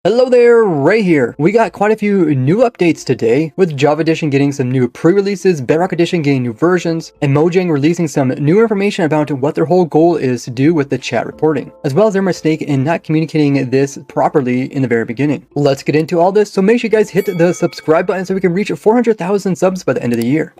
Hello there, Ray here. We got quite a few new updates today, with Java Edition getting some new pre-releases, Bedrock Edition getting new versions, and Mojang releasing some new information about what their whole goal is to do with the chat reporting, as well as their mistake in not communicating this properly in the very beginning. Let's get into all this, so make sure you guys hit the subscribe button so we can reach 400,000 subs by the end of the year.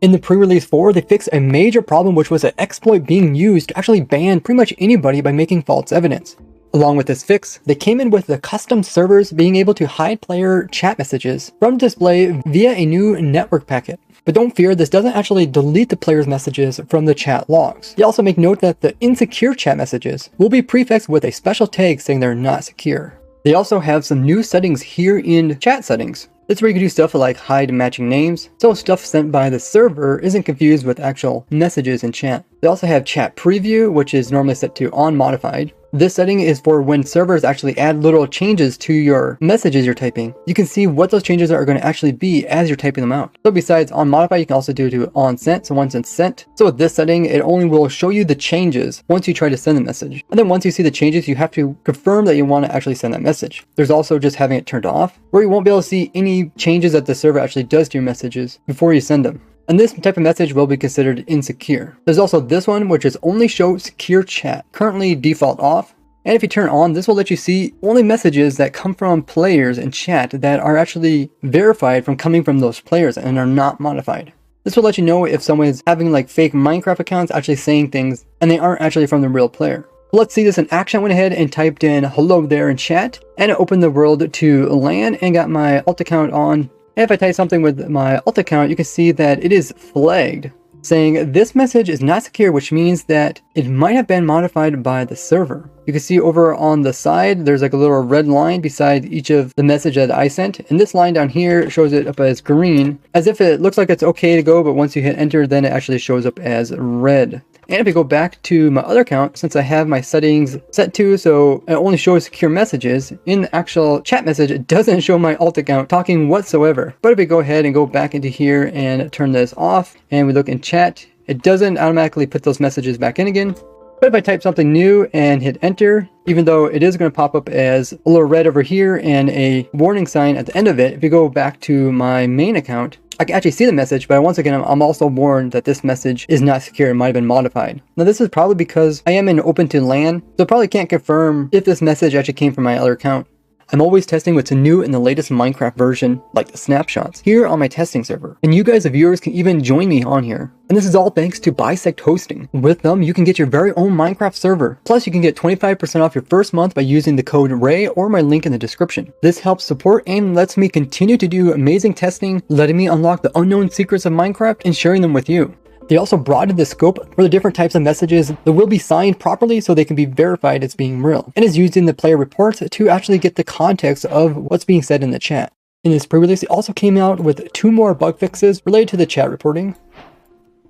In the pre-release 4, they fixed a major problem, which was an exploit being used to actually ban pretty much anybody by making false evidence. Along with this fix, they came in with the custom servers being able to hide player chat messages from display via a new network packet. But don't fear, this doesn't actually delete the player's messages from the chat logs. They also make note that the insecure chat messages will be prefixed with a special tag saying they're not secure. They also have some new settings here in chat settings. This is where you can do stuff like hide matching names, so stuff sent by the server isn't confused with actual messages in chat. They also have chat preview, which is normally set to on modified. This setting is for when servers actually add little changes to your messages you're typing. You can see what those changes are going to actually be as you're typing them out. So besides on modify, you can also do to on sent, so once it's sent. So with this setting, it only will show you the changes once you try to send the message. And then once you see the changes, you have to confirm that you want to actually send that message. There's also just having it turned off, where you won't be able to see any changes that the server actually does to your messages before you send them. And this type of message will be considered insecure. There's also this one, which is only show secure chat, currently default off. And if you turn on, this will let you see only messages that come from players in chat that are actually verified from coming from those players and are not modified. This will let you know if someone is having like fake Minecraft accounts actually saying things and they aren't actually from the real player. Let's see this in action. I went ahead and typed in hello there in chat and it opened the world to LAN and got my alt account on. And if I type something with my alt account, you can see that it is flagged, saying this message is not secure, which means that it might have been modified by the server. You can see over on the side, there's like a little red line beside each of the message that I sent. And this line down here shows it up as green, as if it looks like it's okay to go, but once you hit enter, then it actually shows up as red. And if I go back to my other account, since I have my settings set to so it only shows secure messages, in the actual chat message, it doesn't show my alt account talking whatsoever. But if we go ahead and go back into here and turn this off, and we look in chat, it doesn't automatically put those messages back in again. But if I type something new and hit enter, even though it is going to pop up as a little red over here and a warning sign at the end of it, if you go back to my main account, I can actually see the message, but once again, I'm also warned that this message is not secure. It might have been modified. Now, this is probably because I am in open to LAN, so I probably can't confirm if this message actually came from my other account. I'm always testing what's new in the latest Minecraft version, like the snapshots, here on my testing server. And you guys, the viewers, can even join me on here. And this is all thanks to Bisect Hosting. With them, you can get your very own Minecraft server. Plus, you can get 25% off your first month by using the code RAY or my link in the description. This helps support and lets me continue to do amazing testing, letting me unlock the unknown secrets of Minecraft and sharing them with you. They also broadened the scope for the different types of messages that will be signed properly so they can be verified as being real, and is used in the player reports to actually get the context of what's being said in the chat. In this pre-release, they also came out with 2 more bug fixes related to the chat reporting.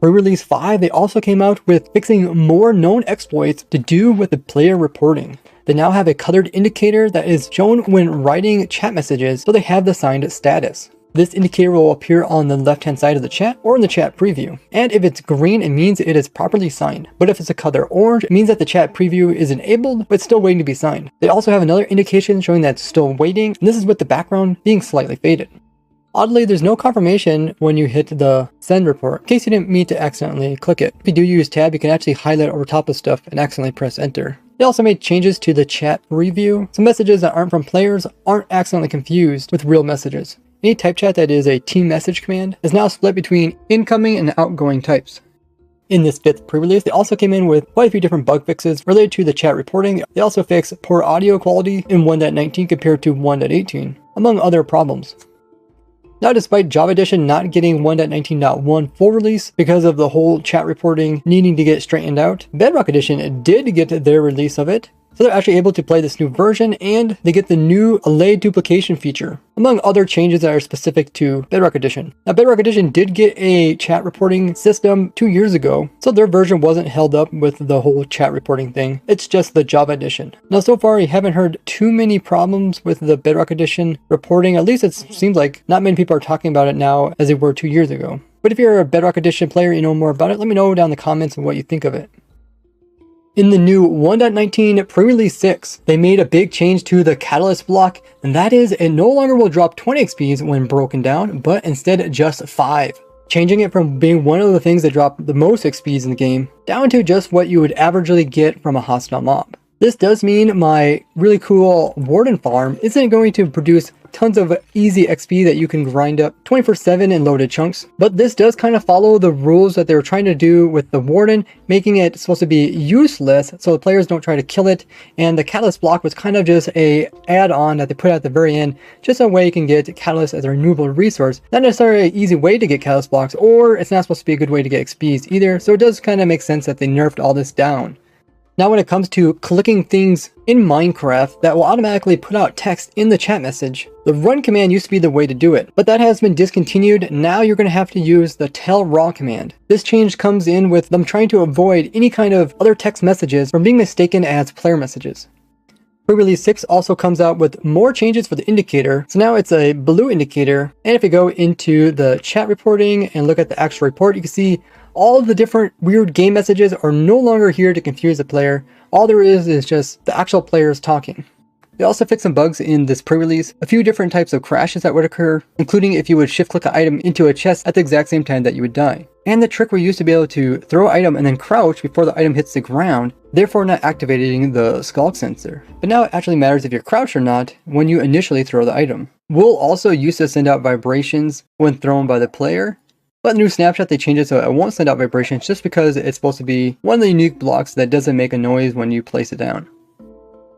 Pre-release 5, they also came out with fixing more known exploits to do with the player reporting. They now have a colored indicator that is shown when writing chat messages, so they have the signed status. This indicator will appear on the left-hand side of the chat or in the chat preview. And if it's green, it means it is properly signed. But if it's a color orange, it means that the chat preview is enabled, but still waiting to be signed. They also have another indication showing that it's still waiting, and this is with the background being slightly faded. Oddly, there's no confirmation when you hit the send report, in case you didn't mean to accidentally click it. If you do use tab, you can actually highlight over top of stuff and accidentally press enter. They also made changes to the chat preview, so messages that aren't from players aren't accidentally confused with real messages. Any type chat that is a team message command is now split between incoming and outgoing types. In this 5th pre-release, they also came in with quite a few different bug fixes related to the chat reporting. They also fixed poor audio quality in 1.19 compared to 1.18, among other problems. Now, despite Java Edition not getting 1.19.1 full release because of the whole chat reporting needing to get straightened out, Bedrock Edition did get their release of it. So they're actually able to play this new version, and they get the new Allay duplication feature, among other changes that are specific to Bedrock Edition. Now, Bedrock Edition did get a chat reporting system 2 years ago, so their version wasn't held up with the whole chat reporting thing. It's just the Java Edition. Now, so far, you haven't heard too many problems with the Bedrock Edition reporting. At least it seems like not many people are talking about it now as they were 2 years ago. But if you're a Bedrock Edition player, you know more about it, let me know down in the comments what you think of it. In the new 1.19 pre-release 6, they made a big change to the catalyst block, and that is it no longer will drop 20 XPs when broken down, but instead just 5. Changing it from being one of the things that drop the most XPs in the game, down to just what you would averagely get from a hostile mob. This does mean my really cool Warden farm isn't going to produce tons of easy XP that you can grind up 24/7 in loaded chunks, but this does kind of follow the rules that they were trying to do with the Warden, making it supposed to be useless so the players don't try to kill it, and the Catalyst block was kind of just a add-on that they put at the very end, just a way you can get Catalyst as a renewable resource. Not necessarily an easy way to get Catalyst blocks, or it's not supposed to be a good way to get XPs either, so it does kind of make sense that they nerfed all this down. Now when it comes to clicking things in Minecraft that will automatically put out text in the chat message, the run command used to be the way to do it, but that has been discontinued. Now you're going to have to use the tell raw command. This change comes in with them trying to avoid any kind of other text messages from being mistaken as player messages. Pre-release 6 also comes out with more changes for the indicator, so now it's a blue indicator, and if you go into the chat reporting and look at the actual report, you can see all of the different weird game messages are no longer here to confuse the player. All there is just the actual players talking. They also fixed some bugs in this pre-release, a few different types of crashes that would occur, including if you would shift click an item into a chest at the exact same time that you would die. And the trick where you used to be able to throw an item and then crouch before the item hits the ground, therefore not activating the Sculk sensor. But now it actually matters if you're crouched or not when you initially throw the item. We'll also used to send out vibrations when thrown by the player, but in the new snapshot they changed it so it won't send out vibrations just because it's supposed to be one of the unique blocks that doesn't make a noise when you place it down.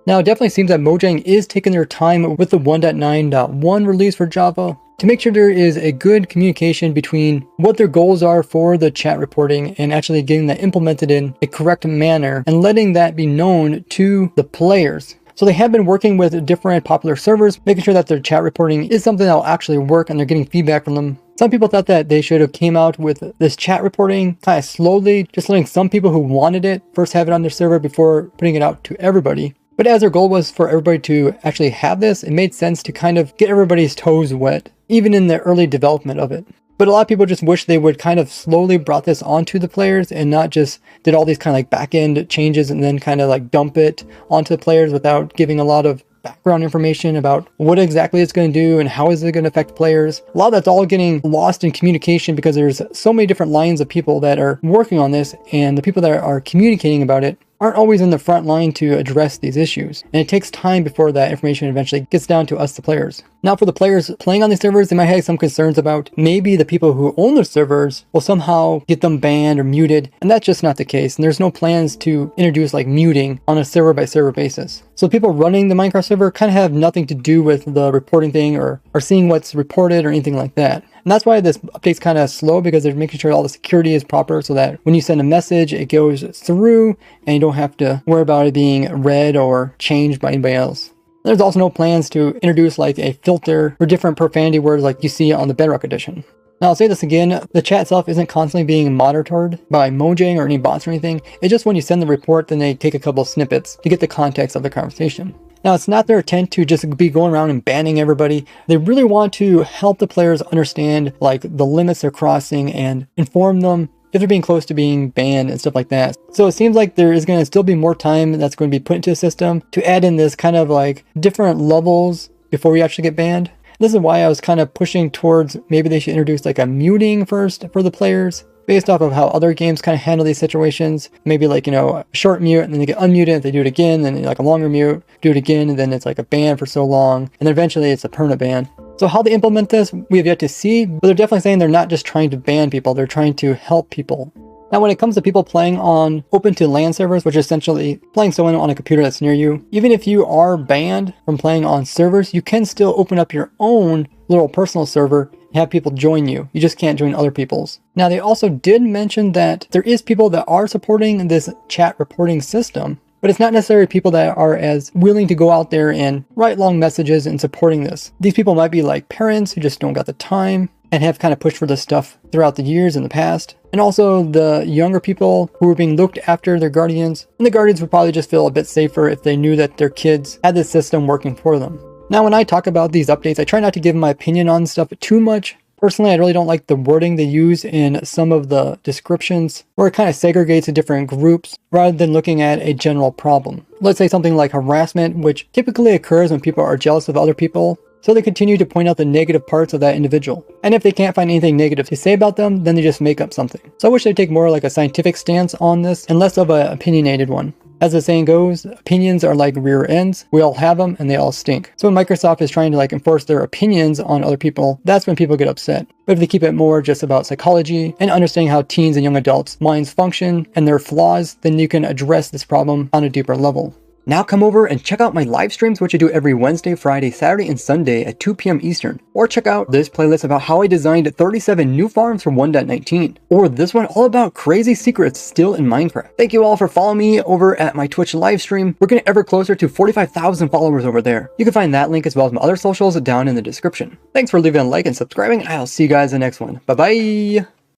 Now it definitely seems that Mojang is taking their time with the 1.9.1 release for Java to make sure there is a good communication between what their goals are for the chat reporting and actually getting that implemented in a correct manner and letting that be known to the players. So they have been working with different popular servers, making sure that their chat reporting is something that will actually work and they're getting feedback from them. Some people thought that they should have came out with this chat reporting kind of slowly, just letting some people who wanted it first have it on their server before putting it out to everybody. But as their goal was for everybody to actually have this, it made sense to kind of get everybody's toes wet, even in the early development of it. But a lot of people just wish they would kind of slowly brought this onto the players and not just did all these kind of like back-end changes and then kind of like dump it onto the players without giving a lot of background information about what exactly it's going to do and how is it going to affect players. A lot of that's all getting lost in communication because there's so many different lines of people that are working on this, and the people that are communicating about it aren't always in the front line to address these issues. And it takes time before that information eventually gets down to us, the players. Now for the players playing on these servers, they might have some concerns about maybe the people who own the servers will somehow get them banned or muted, and that's just not the case. And there's no plans to introduce like muting on a server by server basis. So people running the Minecraft server kind of have nothing to do with the reporting thing or seeing what's reported or anything like that. And that's why this update's kind of slow, because they're making sure all the security is proper so that when you send a message, it goes through and you don't have to worry about it being read or changed by anybody else. There's also no plans to introduce like a filter for different profanity words like you see on the Bedrock edition. Now I'll say this again, the chat itself isn't constantly being monitored by Mojang or any bots or anything. It's just when you send the report, then they take a couple of snippets to get the context of the conversation. Now, it's not their intent to just be going around and banning everybody. They really want to help the players understand like the limits they're crossing and inform them if they're being close to being banned and stuff like that. So it seems like there is going to still be more time that's going to be put into the system to add in this kind of like different levels before we actually get banned. This is why I was kind of pushing towards maybe they should introduce like a muting first for the players, based off of how other games kind of handle these situations. Maybe like, you know, a short mute and then they get unmuted. If they do it again, then like a longer mute, do it again, and then it's like a ban for so long. And then eventually it's a permanent ban. So how they implement this, we have yet to see, but they're definitely saying they're not just trying to ban people, they're trying to help people. Now, when it comes to people playing on open to LAN servers, which is essentially playing someone on a computer that's near you, even if you are banned from playing on servers, you can still open up your own little personal server and have people join you. You just can't join other people's. Now, they also did mention that there is people that are supporting this chat reporting system, but it's not necessarily people that are as willing to go out there and write long messages and supporting this. These people might be like parents who just don't got the time and have kind of pushed for this stuff throughout the years in the past. And also the younger people who were being looked after their guardians. And the guardians would probably just feel a bit safer if they knew that their kids had this system working for them. Now, when I talk about these updates, I try not to give my opinion on stuff too much. Personally, I really don't like the wording they use in some of the descriptions, where it kind of segregates the different groups rather than looking at a general problem. Let's say something like harassment, which typically occurs when people are jealous of other people, so they continue to point out the negative parts of that individual. And if they can't find anything negative to say about them, then they just make up something. So I wish they'd take more like a scientific stance on this and less of an opinionated one. As the saying goes, opinions are like rear ends. We all have them and they all stink. So when Microsoft is trying to like enforce their opinions on other people, that's when people get upset. But if they keep it more just about psychology and understanding how teens and young adults' minds function and their flaws, then you can address this problem on a deeper level. Now come over and check out my live streams, which I do every Wednesday, Friday, Saturday, and Sunday at 2 p.m. Eastern. Or check out this playlist about how I designed 37 new farms for 1.19. Or this one all about crazy secrets still in Minecraft. Thank you all for following me over at my Twitch live stream. We're getting ever closer to 45,000 followers over there. You can find that link as well as my other socials down in the description. Thanks for leaving a like and subscribing. I'll see you guys in the next one. Bye-bye!